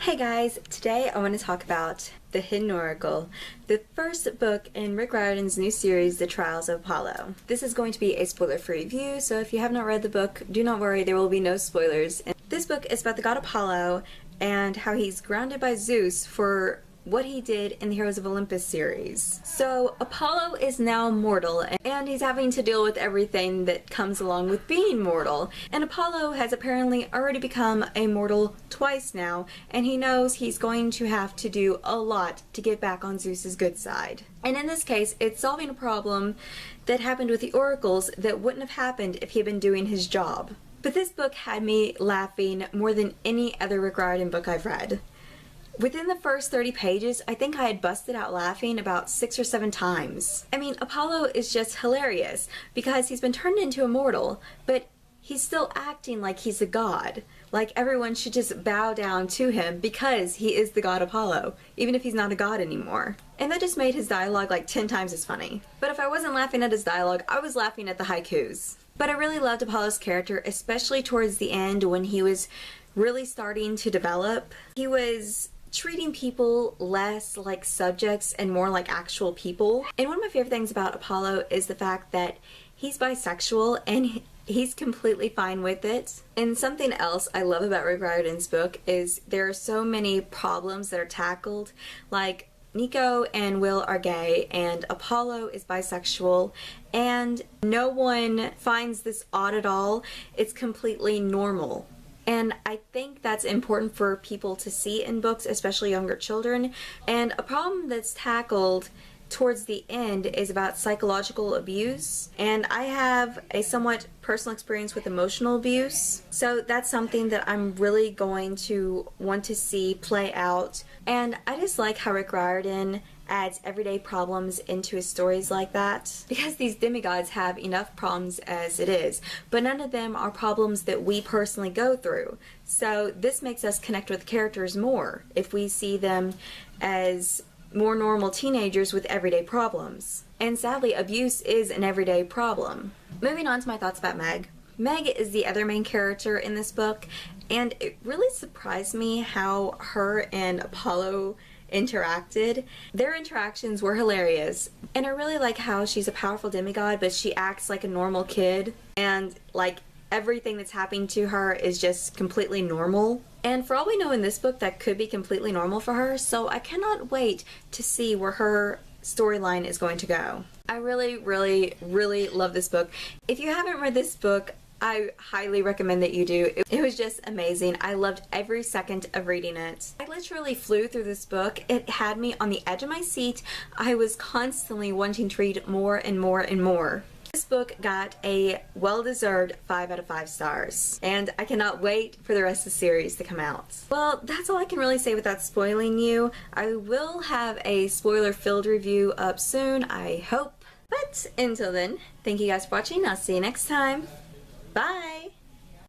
Hey guys, today I want to talk about The Hidden Oracle, the first book in Rick Riordan's new series, The Trials of Apollo. This is going to be a spoiler-free review, so if you have not read the book, do not worry, there will be no spoilers. And this book is about the god Apollo and how he's grounded by Zeus for what he did in the Heroes of Olympus series. So Apollo is now mortal and he's having to deal with everything that comes along with being mortal. And Apollo has apparently already become a mortal twice now, and he knows he's going to have to do a lot to get back on Zeus's good side. And in this case, it's solving a problem that happened with the oracles that wouldn't have happened if he had been doing his job. But this book had me laughing more than any other Rick Riordan book I've read. Within the first 30 pages, I think I had busted out laughing about 6 or 7 times. I mean, Apollo is just hilarious because he's been turned into a mortal, but he's still acting like he's a god. Like everyone should just bow down to him because he is the god Apollo, even if he's not a god anymore. And that just made his dialogue like 10 times as funny. But if I wasn't laughing at his dialogue, I was laughing at the haikus. But I really loved Apollo's character, especially towards the end when he was really starting to develop. He was treating people less like subjects and more like actual people. And one of my favorite things about Apollo is the fact that he's bisexual and he's completely fine with it. And something else I love about Rick Riordan's book is there are so many problems that are tackled, like Nico and Will are gay and Apollo is bisexual, and no one finds this odd at all. It's completely normal. And I think that's important for people to see in books, especially younger children. And a problem that's tackled towards the end is about psychological abuse. And I have a somewhat personal experience with emotional abuse. So that's something that I'm really going to want to see play out. And I just like how Rick Riordan adds everyday problems into his stories like that, because these demigods have enough problems as it is, but none of them are problems that we personally go through. So this makes us connect with characters more if we see them as more normal teenagers with everyday problems. And sadly, abuse is an everyday problem. Moving on to my thoughts about Meg. Meg is the other main character in this book, and it really surprised me how her and Apollo interacted. Their interactions were hilarious, and I really like how she's a powerful demigod, but she acts like a normal kid, and like everything that's happening to her is just completely normal. And for all we know in this book, that could be completely normal for her, so I cannot wait to see where her storyline is going to go. I really, really, really love this book. If you haven't read this book, I highly recommend that you do. It was just amazing. I loved every second of reading it. I literally flew through this book. It had me on the edge of my seat. I was constantly wanting to read more and more and more. This book got a well-deserved 5 out of 5 stars, and I cannot wait for the rest of the series to come out. Well, that's all I can really say without spoiling you. I will have a spoiler-filled review up soon, I hope. But until then, thank you guys for watching. I'll see you next time. Bye!